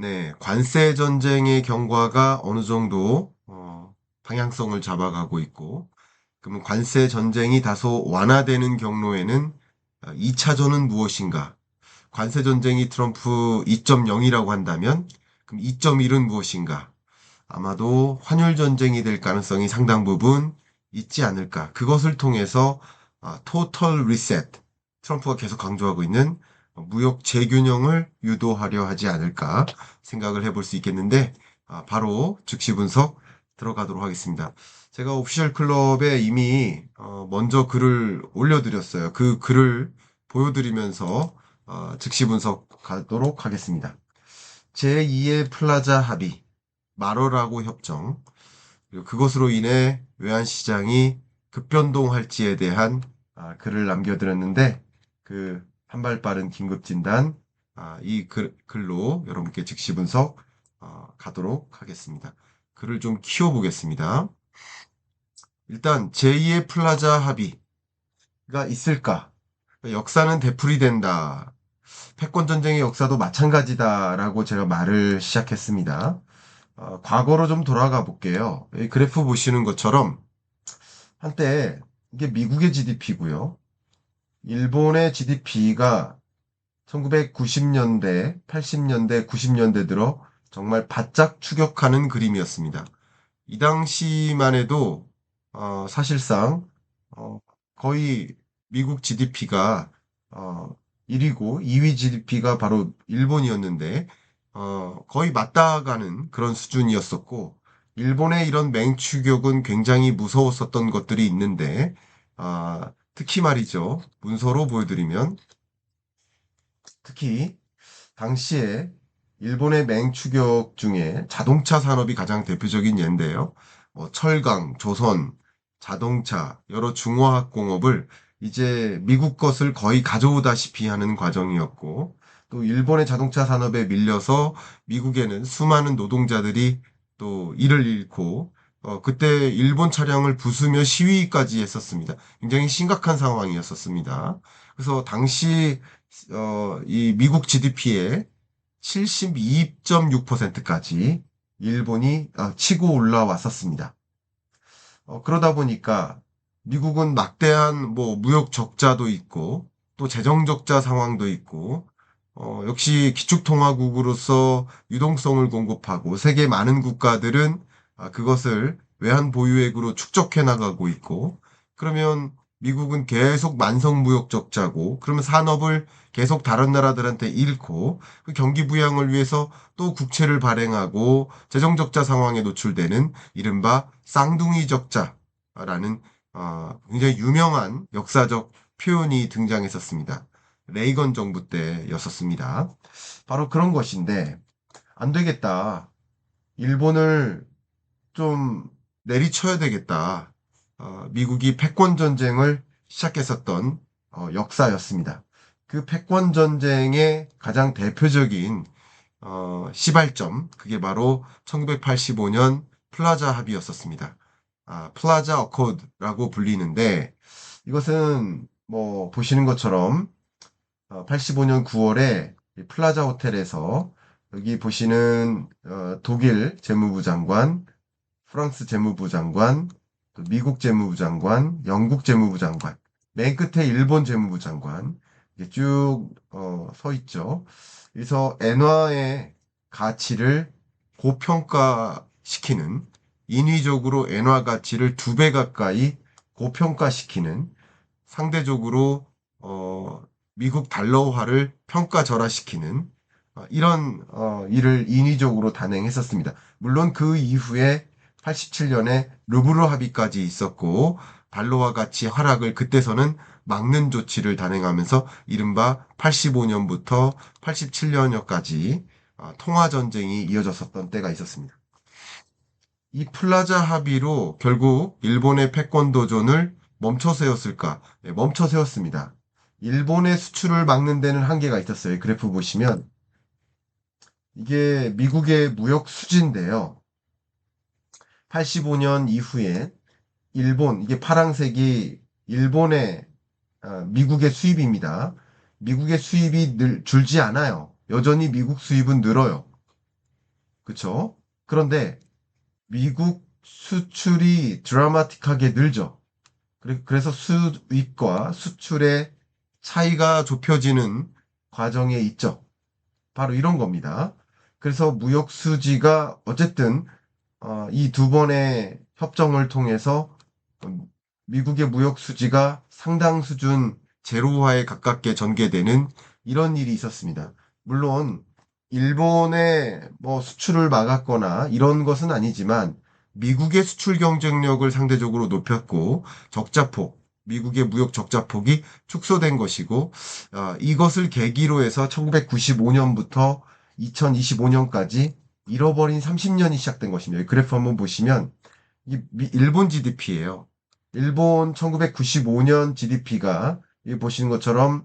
네, 관세 전쟁의 경과가 어느 정도 방향성을 잡아가고 있고, 그러면 관세 전쟁이 다소 완화되는 경로에는 2차전은 무엇인가? 관세 전쟁이 트럼프 2.0이라고 한다면, 그럼 2.1은 무엇인가? 아마도 환율 전쟁이 될 가능성이 상당 부분 있지 않을까. 그것을 통해서 토털 리셋, 트럼프가 계속 강조하고 있는 무역 재균형을 유도하려 하지 않을까 생각을 해볼 수 있겠는데, 바로 즉시 분석 들어가도록 하겠습니다. 제가 오피셜 클럽에 이미 먼저 글을 올려드렸어요. 그 글을 보여드리면서 즉시 분석 가도록 하겠습니다. 제2의 플라자 합의, 마러라고 협정, 그리고 그것으로 인해 외환시장이 급변동할지에 대한 글을 남겨드렸는데, 그 한발 빠른 긴급진단, 이 글로 여러분께 즉시 분석 가도록 하겠습니다. 글을 좀 키워보겠습니다. 일단 제2의 플라자 합의가 있을까? 역사는 되풀이된다. 패권전쟁의 역사도 마찬가지다라고 제가 말을 시작했습니다. 과거로 좀 돌아가 볼게요. 이 그래프 보시는 것처럼 한때 이게 미국의 GDP고요. 일본의 GDP가 1990년대, 80년대, 90년대 들어 정말 바짝 추격하는 그림이었습니다. 이 당시만 해도 사실상 어, 거의 미국 GDP가 1위고 2위 GDP가 바로 일본이었는데 거의 맞닿아가는 그런 수준이었었고 일본의 이런 맹추격은 굉장히 무서웠었던 것들이 있는데 특히 말이죠. 문서로 보여드리면 특히 당시에 일본의 맹추격 중에 자동차 산업이 가장 대표적인 예인데요. 철강, 조선, 자동차, 여러 중화학 공업을 이제 미국 것을 거의 가져오다시피 하는 과정이었고, 또 일본의 자동차 산업에 밀려서 미국에는 수많은 노동자들이 또 일을 잃고, 그때 일본 차량을 부수며 시위까지 했었습니다. 굉장히 심각한 상황이었었습니다. 그래서 당시 이 미국 GDP의 72.6%까지 일본이 치고 올라왔었습니다. 그러다 보니까 미국은 막대한 뭐 무역 적자도 있고 또 재정 적자 상황도 있고 역시 기축통화국으로서 유동성을 공급하고 세계 많은 국가들은 그것을 외환 보유액으로 축적해 나가고 있고 그러면 미국은 계속 만성 무역 적자고 그러면 산업을 계속 다른 나라들한테 잃고 그 경기 부양을 위해서 또 국채를 발행하고 재정 적자 상황에 노출되는 이른바 쌍둥이 적자라는 굉장히 유명한 역사적 표현이 등장했었습니다. 레이건 정부 때였었습니다. 바로 그런 것인데 안 되겠다. 일본을 좀 내리쳐야 되겠다. 미국이 패권 전쟁을 시작했었던 역사였습니다. 그 패권 전쟁의 가장 대표적인 시발점 그게 바로 1985년 플라자 합의였었습니다. 플라자 어코드라고 불리는데 이것은 뭐 보시는 것처럼 85년 9월에 플라자 호텔에서 여기 보시는 독일 재무부 장관, 프랑스 재무부 장관, 또 미국 재무부 장관, 영국 재무부 장관, 맨 끝에 일본 재무부 장관 쭉 서 있죠. 그래서 엔화의 가치를 고평가시키는 인위적으로 엔화 가치를 2배 가까이 고평가시키는 상대적으로 미국 달러화를 평가절하시키는 이런 일을 인위적으로 단행했었습니다. 물론 그 이후에 87년에 루브르 합의까지 있었고 달러화 가치 하락을 그때서는 막는 조치를 단행하면서 이른바 85년부터 87년여까지 통화 전쟁이 이어졌었던 때가 있었습니다. 이 플라자 합의로 결국 일본의 패권 도전을 멈춰 세웠을까? 네, 멈춰 세웠습니다. 일본의 수출을 막는 데는 한계가 있었어요. 그래프 보시면 이게 미국의 무역 수지인데요. 85년 이후에 일본, 이게 파란색이 일본의 미국의 수입입니다. 미국의 수입이 줄지 않아요. 여전히 미국 수입은 늘어요. 그쵸? 그런데 미국 수출이 드라마틱하게 늘죠. 그래서 수입과 수출의 차이가 좁혀지는 과정에 있죠. 바로 이런 겁니다. 그래서 무역 수지가 어쨌든 이 두 번의 협정을 통해서 미국의 무역 수지가 상당 수준 제로화에 가깝게 전개되는 이런 일이 있었습니다. 물론 일본의 뭐 수출을 막았거나 이런 것은 아니지만 미국의 수출 경쟁력을 상대적으로 높였고 적자폭, 미국의 무역 적자폭이 축소된 것이고 이것을 계기로 해서 1995년부터 2025년까지 잃어버린 30년이 시작된 것입니다. 이 그래프 한번 보시면 일본 GDP예요. 일본 1995년 GDP가 이 보시는 것처럼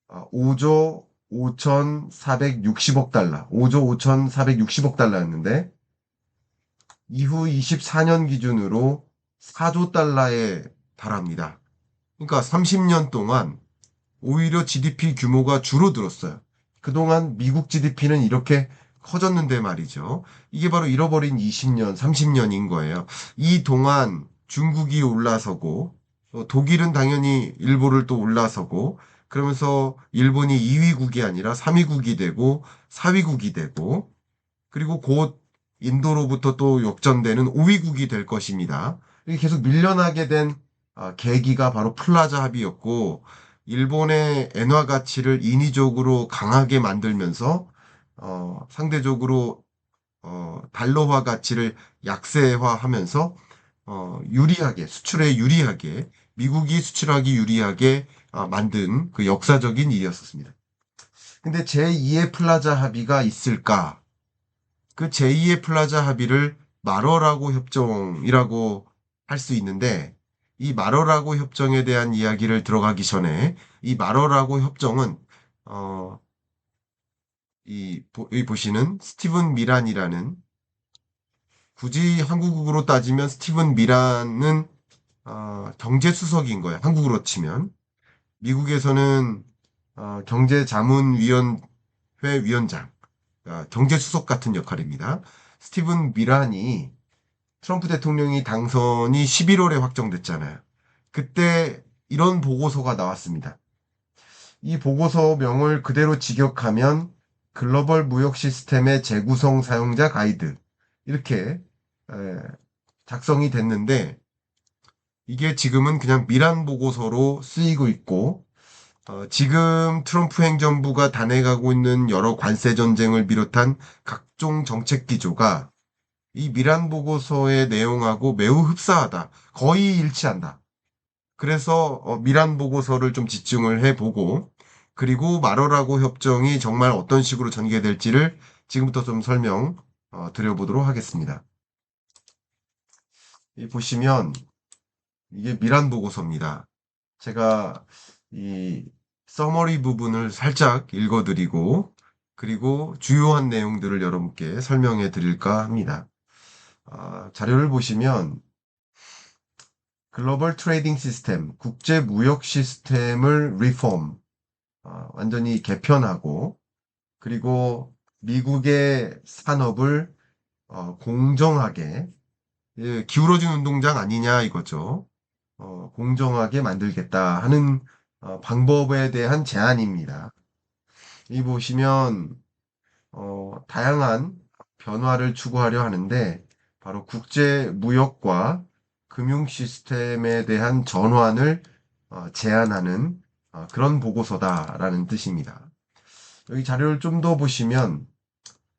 5조 5,460억 달러, 5조 5,460억 달러였는데 이후 24년 기준으로 4조 달러에 달합니다. 그러니까 30년 동안 오히려 GDP 규모가 줄어들었어요. 그동안 미국 GDP는 이렇게 커졌는데 말이죠. 이게 바로 잃어버린 20년, 30년인 거예요. 이 동안 중국이 올라서고, 독일은 당연히 일본을 또 올라서고, 그러면서 일본이 2위국이 아니라 3위국이 되고, 4위국이 되고, 그리고 곧 인도로부터 또 역전되는 5위국이 될 것입니다. 이게 계속 밀려나게 된 계기가 바로 플라자 합의였고, 일본의 엔화 가치를 인위적으로 강하게 만들면서 상대적으로 달러화 가치를 약세화하면서 유리하게 수출에 유리하게 미국이 수출하기 유리하게 만든 그 역사적인 일이었었습니다. 근데 제2의 플라자 합의가 있을까? 그 제2의 플라자 합의를 마러라고 협정이라고 할 수 있는데 이 마러라고 협정에 대한 이야기를 들어가기 전에 이 마러라고 협정은 어, 이 보시는 스티븐 미란이라는 굳이 한국으로 따지면 스티븐 미란은 경제수석인 거예요. 한국으로 치면 미국에서는 경제자문위원회 위원장, 경제수석 같은 역할입니다. 스티븐 미란이 트럼프 대통령이 당선이 11월에 확정됐잖아요. 그때 이런 보고서가 나왔습니다. 이 보고서명을 그대로 직역하면 글로벌 무역 시스템의 재구성 사용자 가이드 이렇게 작성이 됐는데 이게 지금은 그냥 미란 보고서로 쓰이고 있고 지금 트럼프 행정부가 단행하고 있는 여러 관세 전쟁을 비롯한 각종 정책 기조가 이 미란 보고서의 내용하고 매우 흡사하다. 거의 일치한다. 그래서 미란 보고서를 좀 집중을 해보고 그리고 마러라고 협정이 정말 어떤 식으로 전개될지를 지금부터 좀 설명 드려보도록 하겠습니다. 보시면 이게 미란 보고서입니다. 제가 이 서머리 부분을 살짝 읽어드리고 그리고 주요한 내용들을 여러분께 설명해 드릴까 합니다. 자료를 보시면 글로벌 트레이딩 시스템, 국제 무역 시스템을 리폼, 완전히 개편하고 그리고 미국의 산업을 공정하게 기울어진 운동장 아니냐 이거죠. 공정하게 만들겠다 하는 방법에 대한 제안입니다. 이 보시면 다양한 변화를 추구하려 하는데 바로 국제 무역과 금융 시스템에 대한 전환을 제안하는 그런 보고서다라는 뜻입니다. 여기 자료를 좀 더 보시면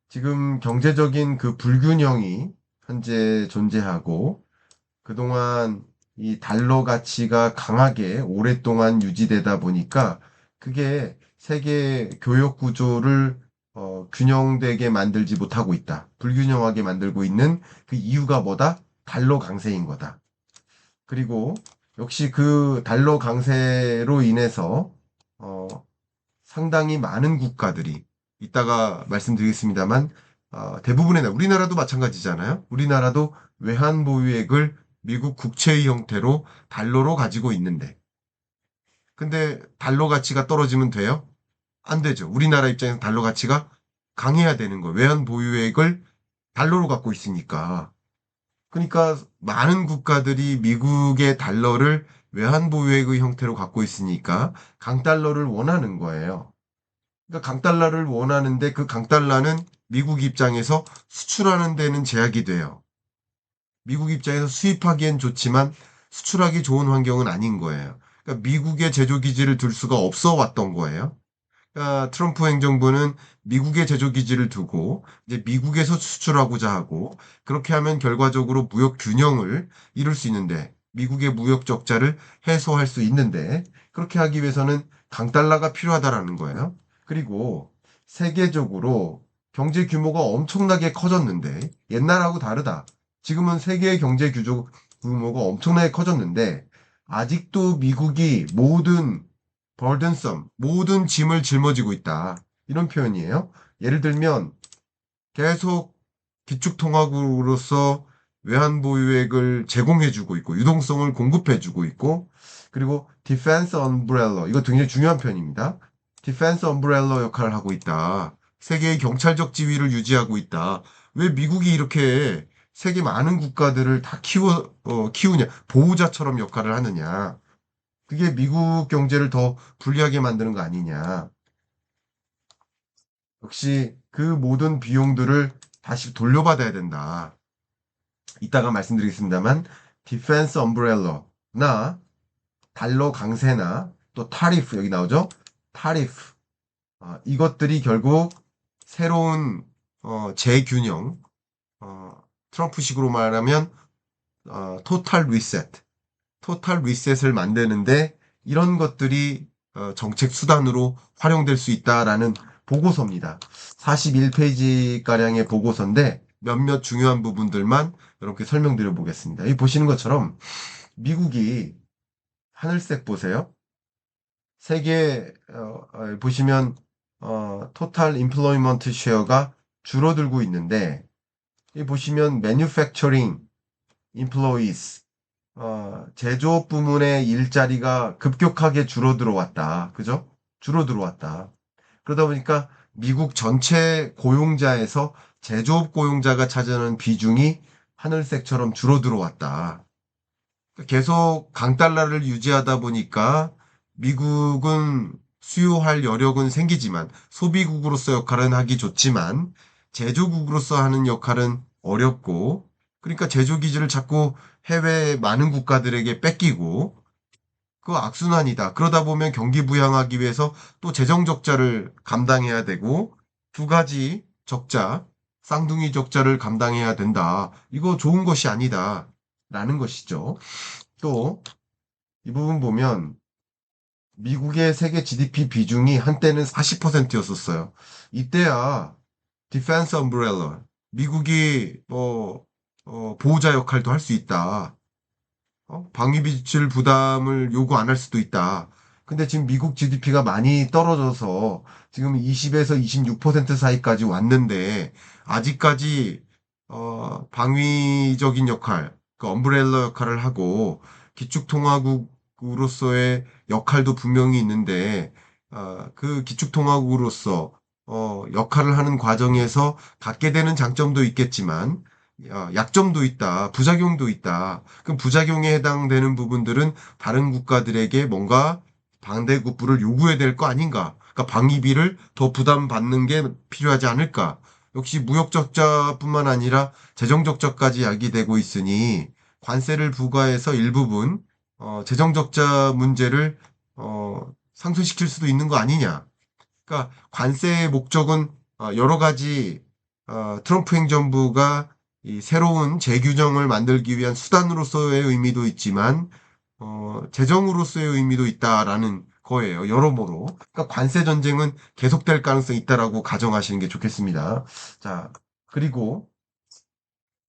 지금 경제적인 그 불균형이 현재 존재하고 그동안 이 달러 가치가 강하게 오랫동안 유지되다 보니까 그게 세계 교역 구조를 균형되게 만들지 못하고 있다. 불균형하게 만들고 있는 그 이유가 뭐다? 달러 강세인 거다. 그리고 역시 그 달러 강세로 인해서 어, 상당히 많은 국가들이 이따가 말씀드리겠습니다만 대부분의 우리나라도 마찬가지잖아요. 우리나라도 외환 보유액을 미국 국채의 형태로 달러로 가지고 있는데 근데 달러 가치가 떨어지면 돼요? 안 되죠. 우리나라 입장에서 달러 가치가 강해야 되는 거예요. 외환 보유액을 달러로 갖고 있으니까. 그러니까 많은 국가들이 미국의 달러를 외환 보유액의 형태로 갖고 있으니까 강달러를 원하는 거예요. 그러니까 강달러를 원하는데 그 강달러는 미국 입장에서 수출하는 데는 제약이 돼요. 미국 입장에서 수입하기엔 좋지만 수출하기 좋은 환경은 아닌 거예요. 그러니까 미국의 제조 기지를 둘 수가 없어 왔던 거예요. 그러니까 트럼프 행정부는 미국의 제조 기지를 두고 이제 미국에서 수출하고자 하고 그렇게 하면 결과적으로 무역 균형을 이룰 수 있는데 미국의 무역 적자를 해소할 수 있는데 그렇게 하기 위해서는 강달러가 필요하다라는 거예요. 그리고 세계적으로 경제 규모가 엄청나게 커졌는데 옛날하고 다르다. 지금은 세계의 경제 규모가 엄청나게 커졌는데 아직도 미국이 모든 짐을 짊어지고 있다. 이런 표현이에요. 예를 들면 계속 기축통화국으로서 외환보유액을 제공해주고 있고 유동성을 공급해주고 있고 그리고 디펜스 엄브렐러 이거 굉장히 중요한 표현입니다. 디펜스 엄브렐러 역할을 하고 있다. 세계의 경찰적 지위를 유지하고 있다. 왜 미국이 이렇게 세계 많은 국가들을 다 키우냐 보호자처럼 역할을 하느냐. 그게 미국 경제를 더 불리하게 만드는 거 아니냐. 역시 그 모든 비용들을 다시 돌려받아야 된다. 이따가 말씀드리겠습니다만, 디펜스 엄브렐러나 달러 강세나 또 타리프 여기 나오죠? 타리프 이것들이 결국 새로운 재균형 트럼프식으로 말하면 토탈 리셋 토탈 리셋을 만드는데 이런 것들이 정책 수단으로 활용될 수 있다라는 보고서입니다. 41페이지가량의 보고서인데 몇몇 중요한 부분들만 이렇게 설명드려 보겠습니다. 이 보시는 것처럼 미국이 하늘색 보세요. 세계 보시면 토탈 임플로이먼트 쉐어가 줄어들고 있는데 이 보시면 manufacturing employees 제조업 부문의 일자리가 급격하게 줄어들어 왔다. 그죠? 줄어들어 왔다. 그러다 보니까 미국 전체 고용자에서 제조업 고용자가 차지하는 비중이 하늘색처럼 줄어들어 왔다. 계속 강달러를 유지하다 보니까 미국은 수요할 여력은 생기지만 소비국으로서 역할은 하기 좋지만 제조국으로서 하는 역할은 어렵고 그러니까 제조 기지를 자꾸 해외 많은 국가들에게 뺏기고 그 악순환이다. 그러다 보면 경기 부양하기 위해서 또 재정 적자를 감당해야 되고 두 가지 적자, 쌍둥이 적자를 감당해야 된다. 이거 좋은 것이 아니다. 라는 것이죠. 또 이 부분 보면 미국의 세계 GDP 비중이 한때는 40%였었어요. 이때야 디펜스 엄브렐러 미국이 보호자 역할도 할 수 있다. 방위비 지출 부담을 요구 안 할 수도 있다. 근데 지금 미국 GDP가 많이 떨어져서 지금 20에서 26% 사이까지 왔는데 아직까지 방위적인 역할, 그 엄브렐러 역할을 하고 기축통화국으로서의 역할도 분명히 있는데 그 기축통화국으로서 역할을 하는 과정에서 갖게 되는 장점도 있겠지만 약점도 있다, 부작용도 있다. 그럼 부작용에 해당되는 부분들은 다른 국가들에게 뭔가 반대급부를 요구해야 될 거 아닌가? 그러니까 방위비를 더 부담받는 게 필요하지 않을까? 역시 무역 적자뿐만 아니라 재정 적자까지 야기되고 있으니 관세를 부과해서 일부분 재정 적자 문제를 상쇄시킬 수도 있는 거 아니냐? 그러니까 관세의 목적은 여러 가지 트럼프 행정부가 이 새로운 재규정을 만들기 위한 수단으로서의 의미도 있지만 재정으로서의 의미도 있다라는 거예요. 여러모로. 그러니까 관세 전쟁은 계속될 가능성이 있다라고 가정하시는 게 좋겠습니다. 자, 그리고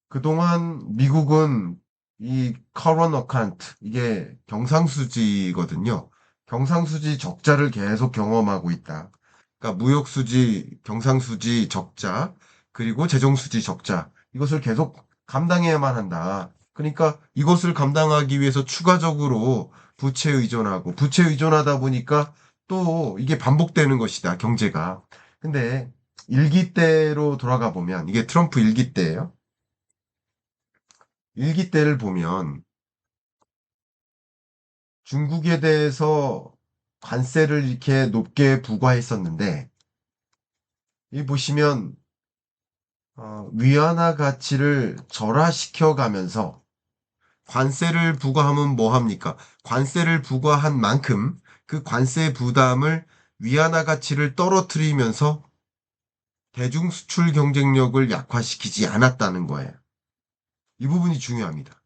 그동안 미국은 이 current account 이게 경상수지거든요. 경상수지 적자를 계속 경험하고 있다. 그러니까 무역수지, 경상수지 적자, 그리고 재정수지 적자. 이것을 계속 감당해야만 한다. 그러니까 이것을 감당하기 위해서 추가적으로 부채 의존하고, 부채 의존하다 보니까 또 이게 반복되는 것이다, 경제가. 근데 일기 때로 돌아가 보면, 이게 트럼프 일기 때예요. 일기 때를 보면 중국에 대해서 관세를 이렇게 높게 부과했었는데, 이 보시면 위안화 가치를 절하시켜 가면서 관세를 부과하면 뭐 합니까? 관세를 부과한 만큼 그 관세 부담을 위안화 가치를 떨어뜨리면서 대중 수출 경쟁력을 약화시키지 않았다는 거예요. 이 부분이 중요합니다.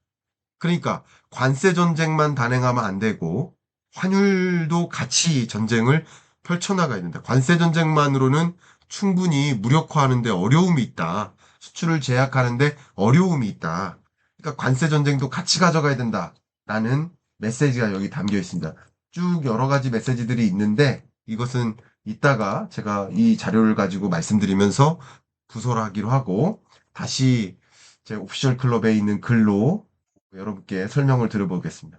그러니까 관세 전쟁만 단행하면 안 되고 환율도 같이 전쟁을 펼쳐나가야 된다. 관세 전쟁만으로는 충분히 무력화하는데 어려움이 있다. 수출을 제약하는데 어려움이 있다. 그러니까 관세 전쟁도 같이 가져가야 된다라는 메시지가 여기 담겨 있습니다. 쭉 여러 가지 메시지들이 있는데 이것은 이따가 제가 이 자료를 가지고 말씀드리면서 부설하기로 하고 다시 제 오피셜 클럽에 있는 글로 여러분께 설명을 드려보겠습니다.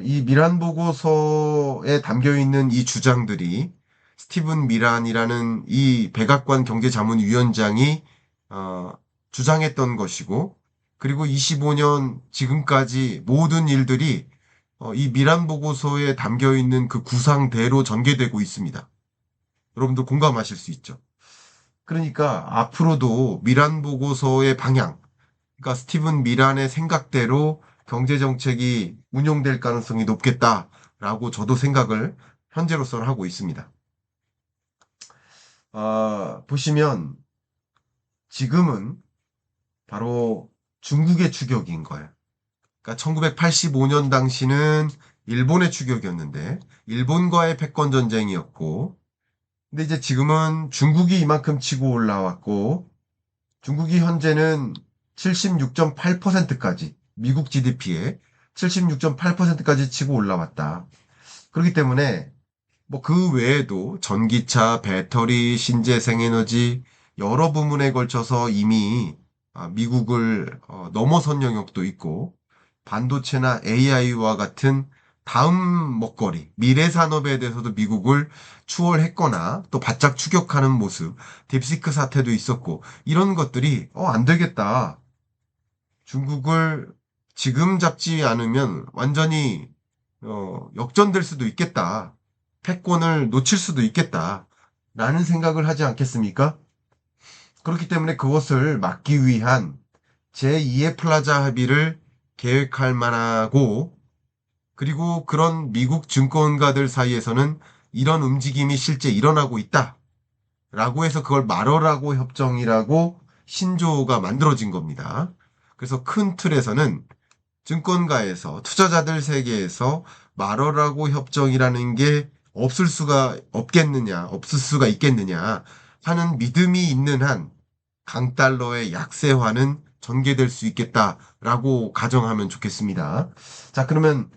이 미란 보고서에 담겨 있는 이 주장들이 스티븐 미란이라는 이 백악관 경제자문위원장이 어, 주장했던 것이고, 그리고 25년 지금까지 모든 일들이 이 미란 보고서에 담겨 있는 그 구상대로 전개되고 있습니다. 여러분도 공감하실 수 있죠. 그러니까 앞으로도 미란 보고서의 방향, 그러니까 스티븐 미란의 생각대로 경제 정책이 운용될 가능성이 높겠다라고 저도 생각을 현재로서는 하고 있습니다. 보시면 지금은 바로 중국의 추격인 거예요. 그러니까 1985년 당시는 일본의 추격이었는데 일본과의 패권 전쟁이었고, 근데 이제 지금은 중국이 이만큼 치고 올라왔고 중국이 현재는 76.8%까지 미국 GDP의 76.8%까지 치고 올라왔다. 그렇기 때문에 뭐 그 외에도 전기차, 배터리, 신재생 에너지 여러 부문에 걸쳐서 이미 미국을 넘어선 영역도 있고 반도체나 AI와 같은 다음 먹거리, 미래 산업에 대해서도 미국을 추월했거나 또 바짝 추격하는 모습, 딥시크 사태도 있었고 이런 것들이 안 되겠다. 중국을 지금 잡지 않으면 완전히 역전될 수도 있겠다. 패권을 놓칠 수도 있겠다. 라는 생각을 하지 않겠습니까? 그렇기 때문에 그것을 막기 위한 제2의 플라자 합의를 계획할 만하고, 그리고 그런 미국 증권가들 사이에서는 이런 움직임이 실제 일어나고 있다. 라고 해서 그걸 말어라고 협정이라고 신조어가 만들어진 겁니다. 그래서 큰 틀에서는 증권가에서 투자자들 세계에서 말어라고 협정이라는 게 없을 수가 없겠느냐, 없을 수가 있겠느냐 하는 믿음이 있는 한 강달러의 약세화는 전개될 수 있겠다라고 가정하면 좋겠습니다. 자, 그러면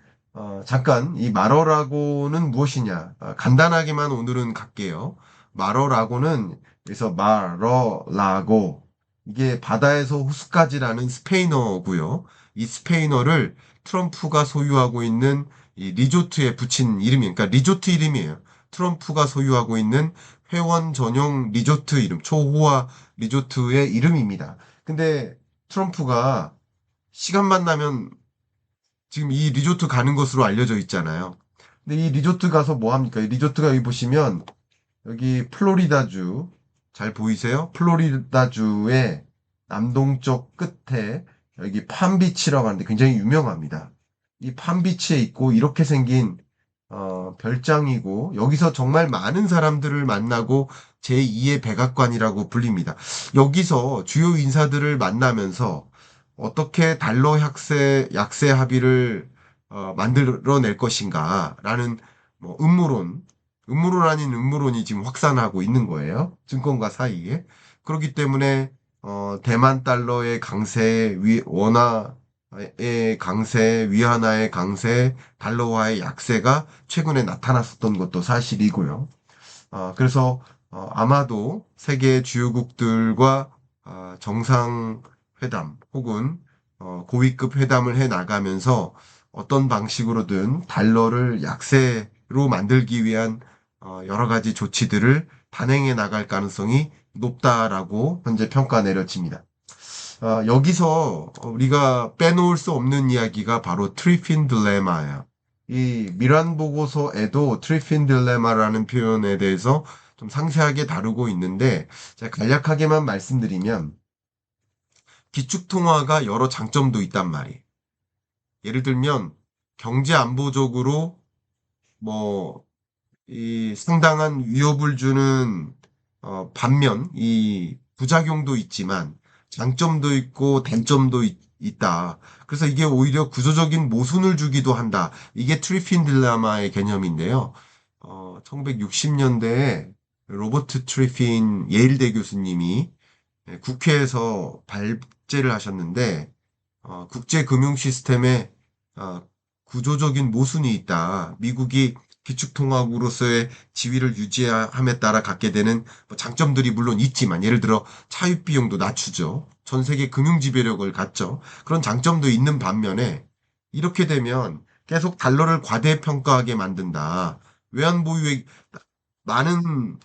잠깐 이 말어라고는 무엇이냐? 간단하게만 오늘은 갈게요. 말어라고는 그래서 말어라고 이게 바다에서 호수까지라는 스페인어고요. 이 스페인어를 트럼프가 소유하고 있는 이 리조트에 붙인 이름이, 그러니까 리조트 이름이에요. 트럼프가 소유하고 있는 회원 전용 리조트 이름, 초호화 리조트의 이름입니다. 근데 트럼프가 시간만 나면 지금 이 리조트 가는 것으로 알려져 있잖아요. 근데 이 리조트 가서 뭐 합니까? 이 리조트가 여기 보시면 여기 플로리다주 잘 보이세요? 플로리다주의 남동쪽 끝에 여기 팜비치라고 하는데 굉장히 유명합니다. 이 팜비치에 있고 이렇게 생긴 별장이고 여기서 정말 많은 사람들을 만나고 제2의 백악관이라고 불립니다. 여기서 주요 인사들을 만나면서 어떻게 달러 약세 합의를 만들어낼 것인가라는 뭐 음모론 아닌 음모론이 지금 확산하고 있는 거예요. 증권가 사이에. 그렇기 때문에 대만 달러의 강세, 원화의 강세, 위안화의 강세, 달러화의 약세가 최근에 나타났었던 것도 사실이고요. 그래서 아마도 세계 주요국들과 정상회담 혹은 고위급 회담을 해 나가면서 어떤 방식으로든 달러를 약세 관세로 만들기 위한 여러 가지 조치들을 단행해 나갈 가능성이 높다라고 현재 평가 내려집니다. 여기서 우리가 빼놓을 수 없는 이야기가 바로 트리핀 딜레마예요. 이 미란 보고서에도 트리핀 딜레마라는 표현에 대해서 좀 상세하게 다루고 있는데 제가 간략하게만 말씀드리면 기축통화가 여러 장점도 있단 말이에요. 예를 들면 경제 안보적으로 뭐 이 상당한 위협을 주는 반면 이 부작용도 있지만 장점도 있고 단점도 있다. 그래서 이게 오히려 구조적인 모순을 주기도 한다. 이게 트리핀 딜레마의 개념인데요. 1960년대에 로버트 트리핀 예일대 교수님이 국회에서 발제를 하셨는데 국제 금융 시스템에 구조적인 모순이 있다. 미국이 기축통화국으로서의 지위를 유지함에 따라 갖게 되는 장점들이 물론 있지만 예를 들어 차입 비용도 낮추죠. 전 세계 금융 지배력을 갖죠. 그런 장점도 있는 반면에 이렇게 되면 계속 달러를 과대평가하게 만든다. 외환 보유액 많은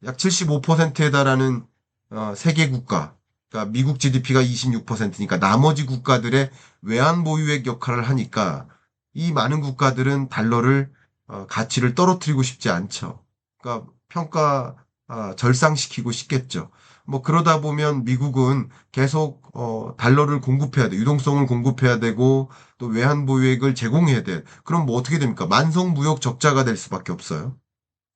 약 75%에 달하는 세계 국가, 그러니까 미국 GDP가 26%니까 나머지 국가들의 외환 보유액 역할을 하니까 이 많은 국가들은 달러를 가치를 떨어뜨리고 싶지 않죠. 그러니까 평가 절상시키고 싶겠죠. 뭐 그러다 보면 미국은 계속 달러를 공급해야 돼. 유동성을 공급해야 되고 또 외환 보유액을 제공해야 돼. 그럼 뭐 어떻게 됩니까? 만성 무역 적자가 될 수밖에 없어요.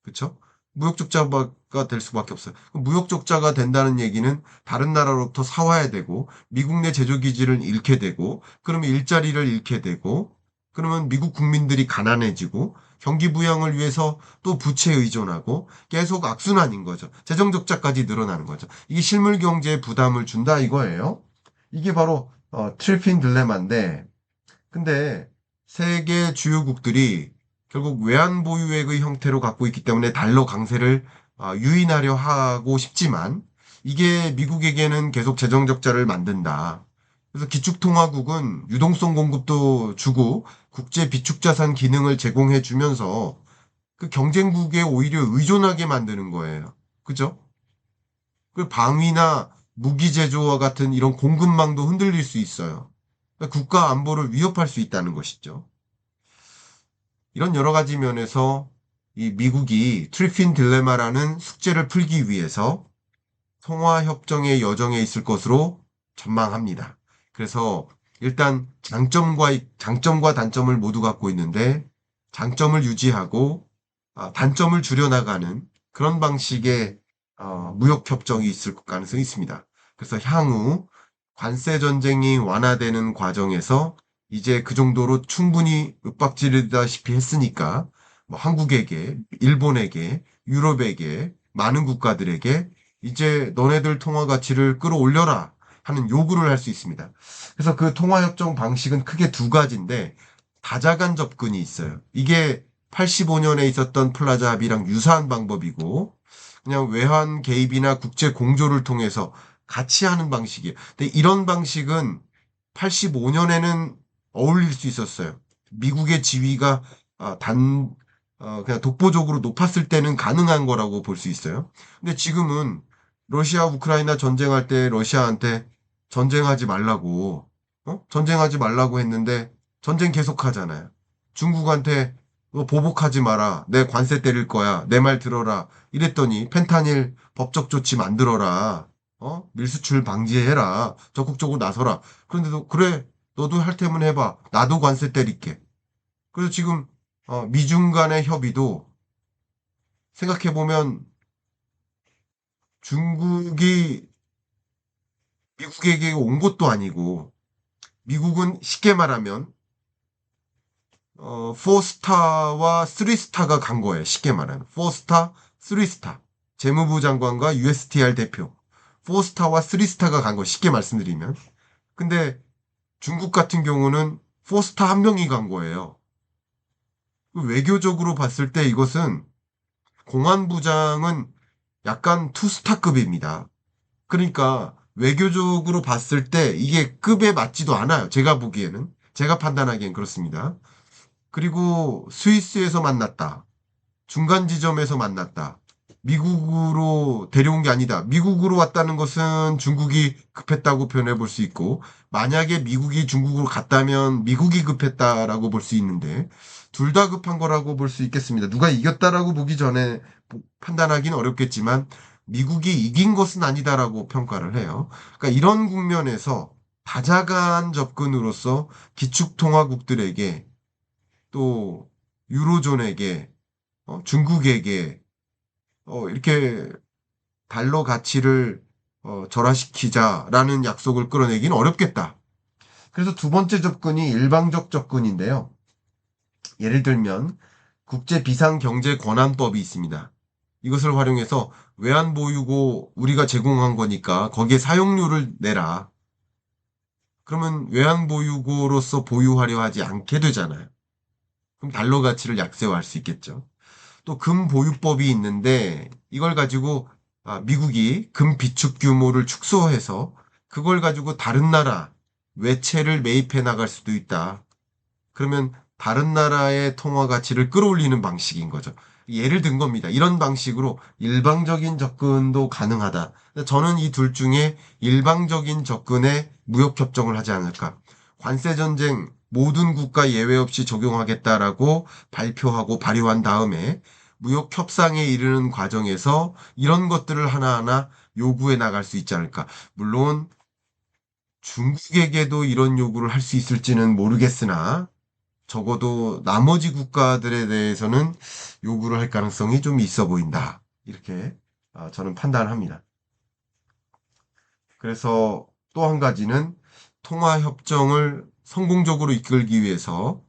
그렇죠? 무역 적자가 될 수밖에 없어요. 무역 적자가 된다는 얘기는 다른 나라로부터 사와야 되고 미국 내 제조 기지를 잃게 되고 그러면 일자리를 잃게 되고 그러면 미국 국민들이 가난해지고 경기 부양을 위해서 또 부채에 의존하고 계속 악순환인 거죠. 재정 적자까지 늘어나는 거죠. 이게 실물 경제에 부담을 준다 이거예요. 이게 바로 트리핀 딜레마인데 근데 세계 주요국들이 결국 외환 보유액의 형태로 갖고 있기 때문에 달러 강세를 유인하려 하고 싶지만 이게 미국에게는 계속 재정 적자를 만든다. 그래서 기축통화국은 유동성 공급도 주고 국제 비축자산 기능을 제공해 주면서 그 경쟁국에 오히려 의존하게 만드는 거예요. 그죠? 그 방위나 무기 제조와 같은 이런 공급망도 흔들릴 수 있어요. 그러니까 국가 안보를 위협할 수 있다는 것이죠. 이런 여러 가지 면에서 이 미국이 트리핀 딜레마라는 숙제를 풀기 위해서 통화협정의 여정에 있을 것으로 전망합니다. 그래서 일단 장점과 단점을 모두 갖고 있는데 장점을 유지하고 단점을 줄여나가는 그런 방식의 무역협정이 있을 가능성이 있습니다. 그래서 향후 관세 전쟁이 완화되는 과정에서 이제 그 정도로 충분히 윽박지르다시피 했으니까 뭐 한국에게, 일본에게, 유럽에게, 많은 국가들에게 이제 너네들 통화 가치를 끌어올려라 하는 요구를 할 수 있습니다. 그래서 그 통화협정 방식은 크게 두 가지인데 다자간 접근이 있어요. 이게 85년에 있었던 플라자 합의랑 유사한 방법이고 그냥 외환 개입이나 국제 공조를 통해서 같이 하는 방식이에요. 근데 이런 방식은 85년에는 어울릴 수 있었어요. 미국의 지위가 그냥 독보적으로 높았을 때는 가능한 거라고 볼 수 있어요. 근데 지금은 러시아 우크라이나 전쟁할 때 러시아한테 전쟁하지 말라고 전쟁하지 말라고 했는데 전쟁 계속하잖아요. 중국한테 보복하지 마라. 내 관세 때릴 거야. 내 말 들어라. 이랬더니 펜타닐 법적 조치 만들어라. 밀수출 방지해라. 적극적으로 나서라. 그런데도 그래. 너도 할 테면 해봐. 나도 관세 때릴게. 그래서 지금 미중 간의 협의도 생각해보면 중국이 미국에게 온 것도 아니고 미국은 쉽게 말하면 4스타와 3스타가 간 거예요. 쉽게 말하면 4스타, 3스타 재무부 장관과 USTR 대표 4스타와 3스타가 간 거 쉽게 말씀드리면 근데 중국 같은 경우는 4스타 한 명이 간 거예요. 외교적으로 봤을 때 이것은 공안부장은 약간 투스타급입니다. 그러니까 외교적으로 봤을 때 이게 급에 맞지도 않아요. 제가 보기에는. 제가 판단하기엔 그렇습니다. 그리고 스위스에서 만났다. 중간 지점에서 만났다. 미국으로 데려온 게 아니다. 미국으로 왔다는 것은 중국이 급했다고 표현해 볼 수 있고, 만약에 미국이 중국으로 갔다면 미국이 급했다라고 볼 수 있는데, 둘 다 급한 거라고 볼 수 있겠습니다. 누가 이겼다라고 보기 전에 판단하기는 어렵겠지만, 미국이 이긴 것은 아니다라고 평가를 해요. 그러니까 이런 국면에서 다자간 접근으로서 기축통화국들에게 또 유로존에게 중국에게 이렇게 달러 가치를 절하시키자라는 약속을 끌어내기는 어렵겠다. 그래서 두 번째 접근이 일방적 접근인데요. 예를 들면 국제비상경제권한법이 있습니다. 이것을 활용해서 외환보유고 우리가 제공한 거니까 거기에 사용료를 내라. 그러면 외환보유고로서 보유하려 하지 않게 되잖아요. 그럼 달러 가치를 약세화할 수 있겠죠. 또 금보유법이 있는데 이걸 가지고 미국이 금 비축 규모를 축소해서 그걸 가지고 다른 나라 외채를 매입해 나갈 수도 있다. 그러면 다른 나라의 통화 가치를 끌어올리는 방식인 거죠. 예를 든 겁니다. 이런 방식으로 일방적인 접근도 가능하다. 저는 이 둘 중에 일방적인 접근에 무역협정을 하지 않을까. 관세전쟁 모든 국가 예외 없이 적용하겠다라고 발표하고 발효한 다음에 무역협상에 이르는 과정에서 이런 것들을 하나하나 요구해 나갈 수 있지 않을까. 물론 중국에게도 이런 요구를 할 수 있을지는 모르겠으나 적어도 나머지 국가들에 대해서는 요구를 할 가능성이 좀 있어 보인다. 이렇게 저는 판단합니다. 그래서 또 한 가지는 통화협정을 성공적으로 이끌기 위해서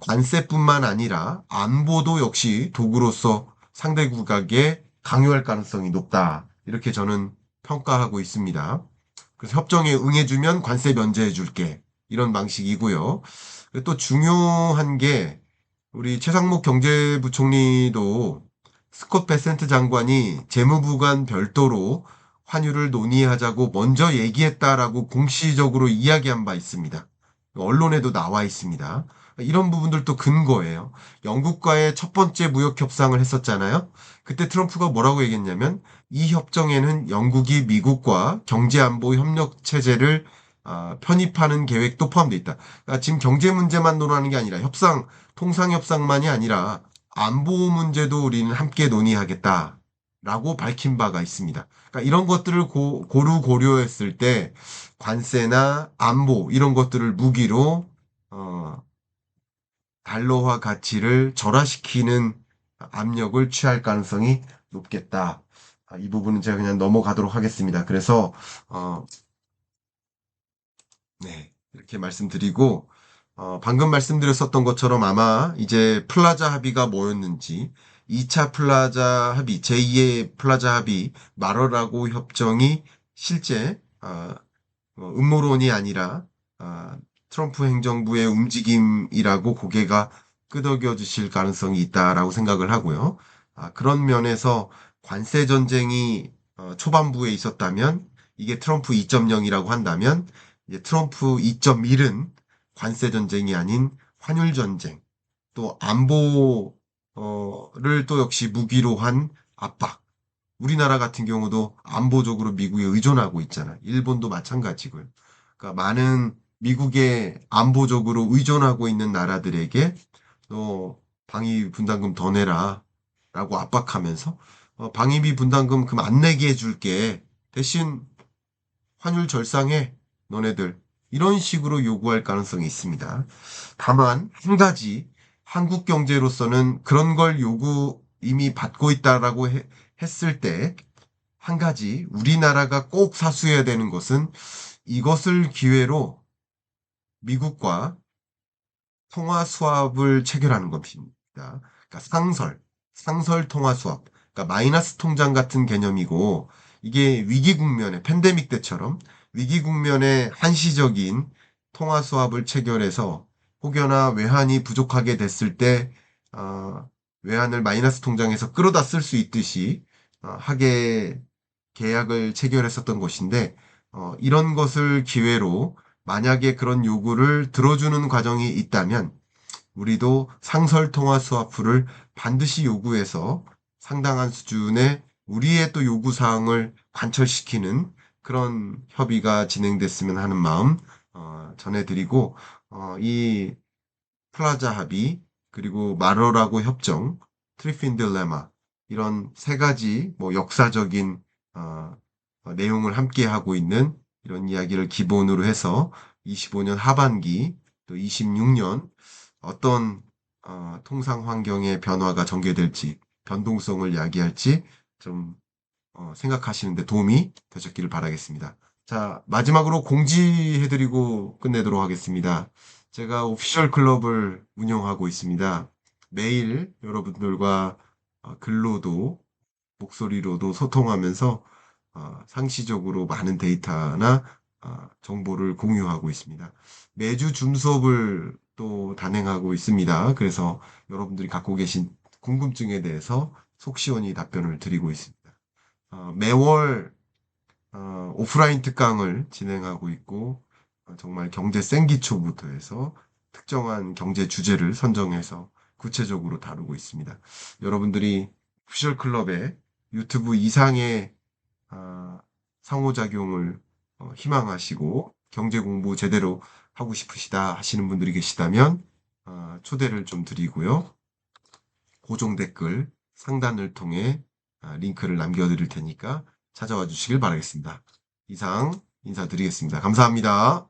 관세뿐만 아니라 안보도 역시 도구로서 상대 국가에 강요할 가능성이 높다. 이렇게 저는 평가하고 있습니다. 그래서 협정에 응해주면 관세 면제해 줄게. 이런 방식이고요. 또 중요한 게 우리 최상목 경제부총리도 스콧 베센트 장관이 재무부 간 별도로 환율을 논의하자고 먼저 얘기했다라고 공시적으로 이야기한 바 있습니다. 언론에도 나와 있습니다. 이런 부분들도 근거예요. 영국과의 첫 번째 무역 협상을 했었잖아요. 그때 트럼프가 뭐라고 얘기했냐면 이 협정에는 영국이 미국과 경제안보 협력 체제를 편입하는 계획도 포함되어 있다. 그러니까 지금 경제 문제만 논하는 게 아니라 통상협상만이 아니라 안보 문제도 우리는 함께 논의하겠다라고 밝힌 바가 있습니다. 그러니까 이런 것들을 고려했을 때 관세나 안보 이런 것들을 무기로 어, 달러화 가치를 절하시키는 압력을 취할 가능성이 높겠다. 이 부분은 제가 그냥 넘어가도록 하겠습니다. 그래서 네, 이렇게 말씀드리고 방금 말씀드렸었던 것처럼 아마 이제 플라자 합의가 뭐였는지 2차 플라자 합의, 제2의 플라자 합의, 마러라고 협정이 실제 음모론이 아니라 트럼프 행정부의 움직임이라고 고개가 끄덕여 주실 가능성이 있다라고 생각을 하고요. 그런 면에서 관세 전쟁이 초반부에 있었다면 이게 트럼프 2.0이라고 한다면 이제 트럼프 2.1은 관세 전쟁이 아닌 환율 전쟁, 또 안보를 또 역시 무기로 한 압박. 우리나라 같은 경우도 안보적으로 미국에 의존하고 있잖아. 일본도 마찬가지고요. 그러니까 많은 미국에 안보적으로 의존하고 있는 나라들에게 또 방위비 분담금 더 내라 라고 압박하면서 방위비 분담금 그럼 안 내게 해줄게. 대신 환율 절상해 너네들. 이런 식으로 요구할 가능성이 있습니다. 다만 한 가지 한국 경제로서는 그런 걸 요구 이미 받고 있다라고 했을 때 한 가지 우리나라가 꼭 사수해야 되는 것은 이것을 기회로 미국과 통화 수합을 체결하는 것입니다. 그러니까 상설 통화 수합, 그러니까 마이너스 통장 같은 개념이고 이게 위기 국면에 팬데믹 때처럼 위기 국면에 한시적인 통화 수합을 체결해서 혹여나 외환이 부족하게 됐을 때 외환을 마이너스 통장에서 끌어다 쓸 수 있듯이 하게 계약을 체결했었던 것인데 이런 것을 기회로 만약에 그런 요구를 들어주는 과정이 있다면 우리도 상설통화 스와프를 반드시 요구해서 상당한 수준의 우리의 또 요구사항을 관철시키는 그런 협의가 진행됐으면 하는 마음 전해드리고 이 플라자 합의 그리고 마로라고 협정, 트리핀 딜레마 이런 세 가지 뭐 역사적인 내용을 함께 하고 있는 이런 이야기를 기본으로 해서 25년 하반기 또 26년 어떤 통상 환경의 변화가 전개될지 변동성을 야기할지 좀 생각하시는데 도움이 되셨기를 바라겠습니다. 자, 마지막으로 공지해드리고 끝내도록 하겠습니다. 제가 오피셜 클럽을 운영하고 있습니다. 매일 여러분들과 글로도 목소리로도 소통하면서 상시적으로 많은 데이터나 정보를 공유하고 있습니다. 매주 줌 수업을 또 단행하고 있습니다. 그래서 여러분들이 갖고 계신 궁금증에 대해서 속 시원히 답변을 드리고 있습니다. 매월 오프라인 특강을 진행하고 있고 정말 경제 생기초부터 해서 특정한 경제 주제를 선정해서 구체적으로 다루고 있습니다. 여러분들이 오피셜 클럽의 유튜브 이상의 상호작용을 희망하시고 경제 공부 제대로 하고 싶으시다 하시는 분들이 계시다면 초대를 좀 드리고요. 고정 댓글 상단을 통해 링크를 남겨드릴 테니까 찾아와 주시길 바라겠습니다. 이상 인사드리겠습니다. 감사합니다.